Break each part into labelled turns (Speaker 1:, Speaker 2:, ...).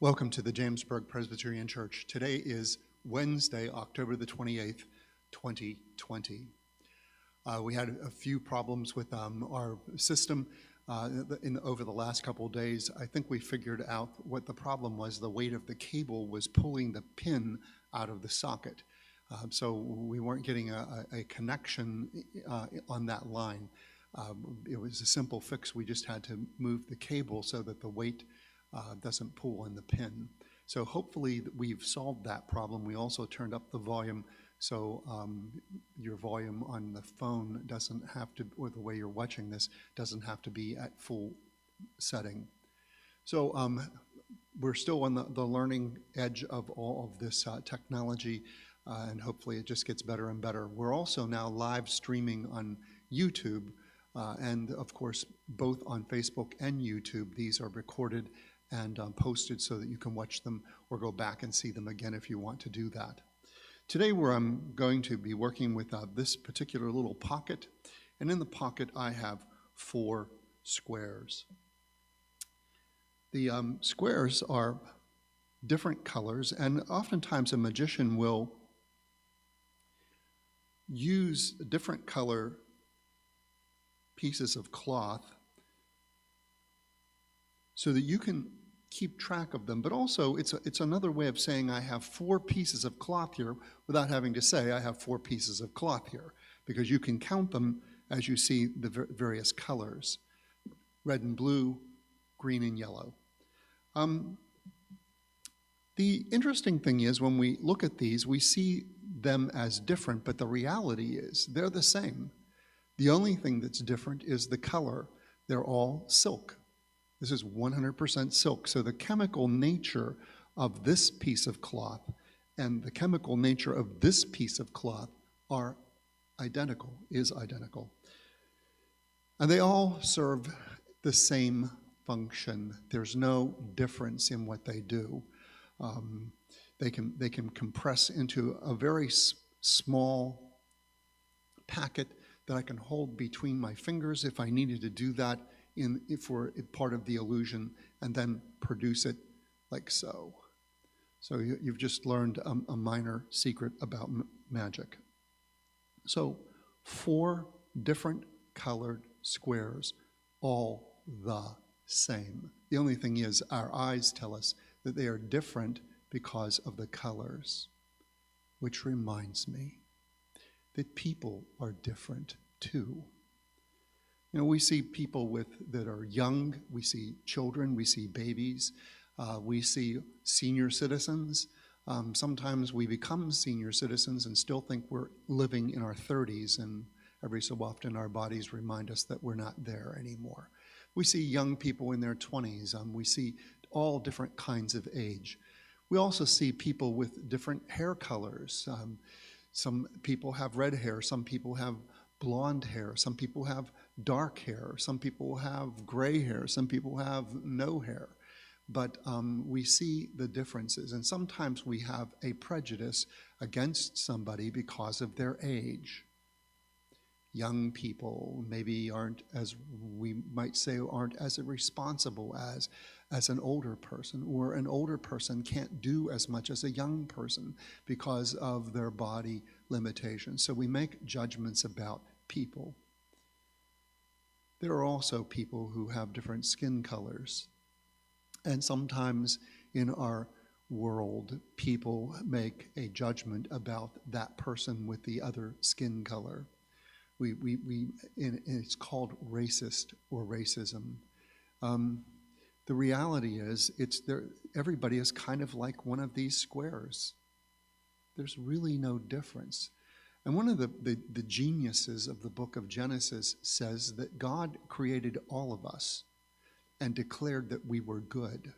Speaker 1: Welcome to the Jamesburg Presbyterian Church. Today is Wednesday, October the 28th, 2020. We had a few problems with our system over the last couple of days. I think we figured out what the problem was. The weight of the cable was pulling the pin out of the socket. So we weren't getting a connection on that line. It was a simple fix. We just had to move the cable so that the weight doesn't pull in the pin. So hopefully we've solved that problem. We also turned up the volume so your volume on the phone doesn't have to, or the way you're watching this, doesn't have to be at full setting. So we're still on the learning edge of all of this technology, and hopefully it just gets better and better. We're also now live streaming on YouTube, and of course both on Facebook and YouTube. These are recorded and posted so that you can watch them or go back and see them again if you want to do that. Today I'm going to be working with this particular little pocket, and in the pocket I have 4 squares. The squares are different colors, and oftentimes a magician will use different color pieces of cloth so that you can keep track of them, but also it's another way of saying I have 4 pieces of cloth here without having to say I have 4 pieces of cloth here, because you can count them as you see the various colors: red and blue, green and yellow. The interesting thing is when we look at these, we see them as different, but the reality is they're the same. The only thing that's different is the color. They're all silk. This is 100% silk. So the chemical nature of this piece of cloth and the chemical nature of this piece of cloth are identical, is identical. And they all serve the same function. There's no difference in what they do. They can compress into a very small packet that I can hold between my fingers if I needed to do that for part of the illusion, and then produce it like so. So you've just learned a minor secret about magic. So 4 different colored squares, all the same. The only thing is our eyes tell us that they are different because of the colors, which reminds me that people are different too. You know, we see people that are young, we see children, we see babies, we see senior citizens. Sometimes we become senior citizens and still think we're living in our 30s, and every so often our bodies remind us that we're not there anymore. We see young people in their 20s. We see all different kinds of age. We also see people with different hair colors. Some people have red hair, some people have blonde hair, some people have dark hair, some people have gray hair, some people have no hair. But we see the differences, and sometimes we have a prejudice against somebody because of their age. Young people maybe aren't, as we might say, aren't as responsible as an older person, or an older person can't do as much as a young person because of their body limitations. So we make judgments about people. There are also people who have different skin colors. And sometimes in our world, people make a judgment about that person with the other skin color. It's called racist or racism. The reality is, everybody is kind of like one of these squares. There's really no difference. And one of the geniuses of the book of Genesis says that God created all of us and declared that we were good.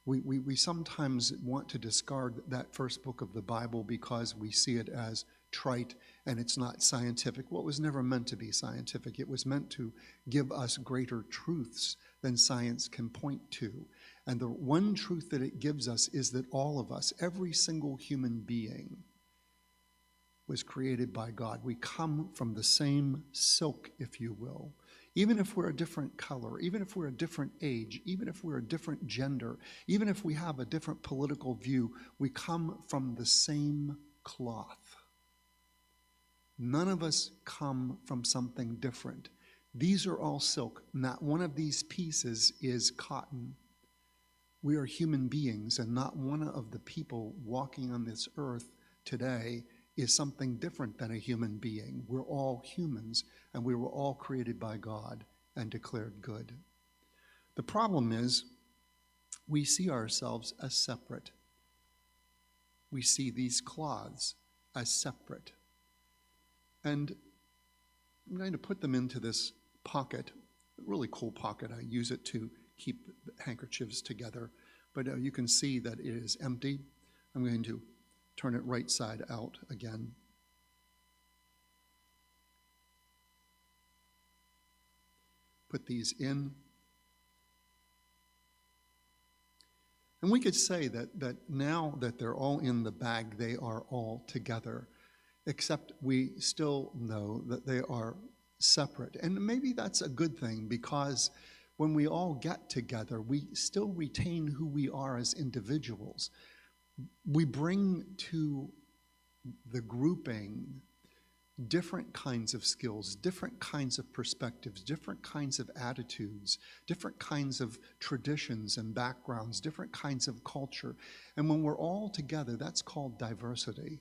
Speaker 1: We sometimes want to discard that first book of the Bible because we see it as trite and it's not scientific. Well, it was never meant to be scientific. It was meant to give us greater truths than science can point to. And the one truth that it gives us is that all of us, every single human being, was created by God. We come from the same silk, if you will. even if we're a different color, even if we're a different age, even if we're a different gender, even if we have a different political view, we come from the same cloth. None of us come from something different. These are all silk. Not one of these pieces is cotton. We are human beings, and not one of the people walking on this earth today is something different than a human being. We're all humans, and we were all created by God and declared good. The problem is we see ourselves as separate. We see these cloths as separate. And I'm going to put them into this pocket, a really cool pocket. I use it to keep handkerchiefs together, but you can see that it is empty. I'm going to turn it right side out again. Put these in. And we could say that now that they're all in the bag, they are all together, except we still know that they are separate. And maybe that's a good thing, because when we all get together, we still retain who we are as individuals. We bring to the grouping different kinds of skills, different kinds of perspectives, different kinds of attitudes, different kinds of traditions and backgrounds, different kinds of culture. And when we're all together, that's called diversity.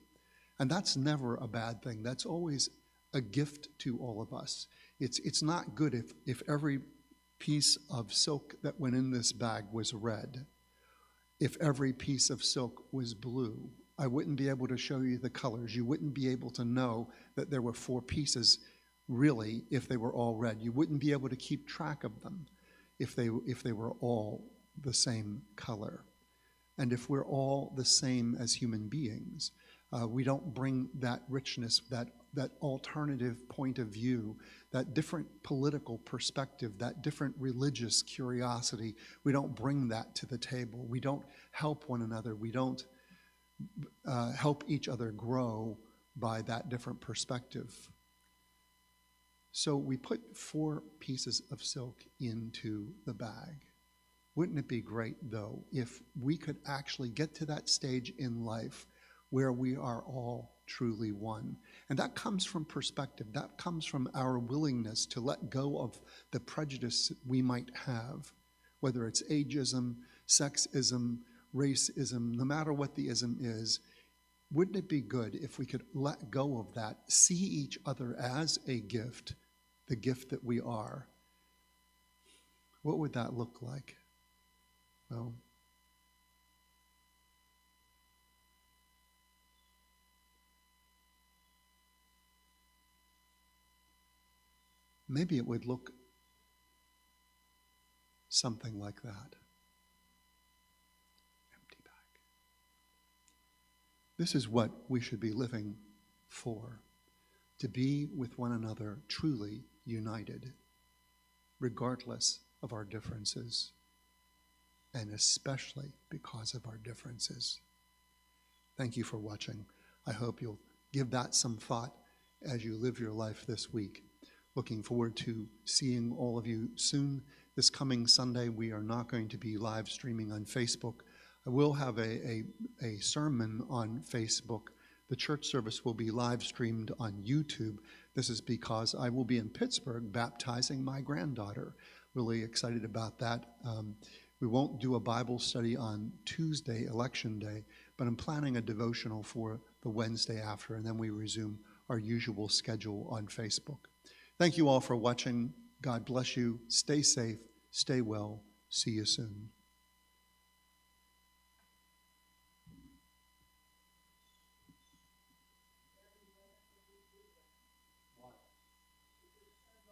Speaker 1: And that's never a bad thing. That's always a gift to all of us. It's not good if every piece of silk that went in this bag was red. If every piece of silk was blue, I wouldn't be able to show you the colors. You wouldn't be able to know that there were 4 pieces really if they were all red. You wouldn't be able to keep track of them if they were all the same color. And if we're all the same as human beings, we don't bring that richness, that alternative point of view, that different political perspective, that different religious curiosity. We don't bring that to the table. We don't help one another. We don't help each other grow by that different perspective. So we put 4 pieces of silk into the bag. Wouldn't it be great, though, if we could actually get to that stage in life where we are all truly one? And that comes from perspective. That comes from our willingness to let go of the prejudice we might have, whether it's ageism, sexism, racism, no matter what the ism is. Wouldn't it be good if we could let go of that, see each other as a gift, the gift that we are? What would that look like? Well, maybe it would look something like that. Empty bag. This is what we should be living for, to be with one another truly united, regardless of our differences, and especially because of our differences. Thank you for watching. I hope you'll give that some thought as you live your life this week. Looking forward to seeing all of you soon. This coming Sunday, we are not going to be live streaming on Facebook. I will have a sermon on Facebook. The church service will be live streamed on YouTube. This is because I will be in Pittsburgh baptizing my granddaughter. Really excited about that. We won't do a Bible study on Tuesday, Election Day, but I'm planning a devotional for the Wednesday after, and then we resume our usual schedule on Facebook. Thank you all for watching. God bless you. Stay safe. Stay well. See you soon.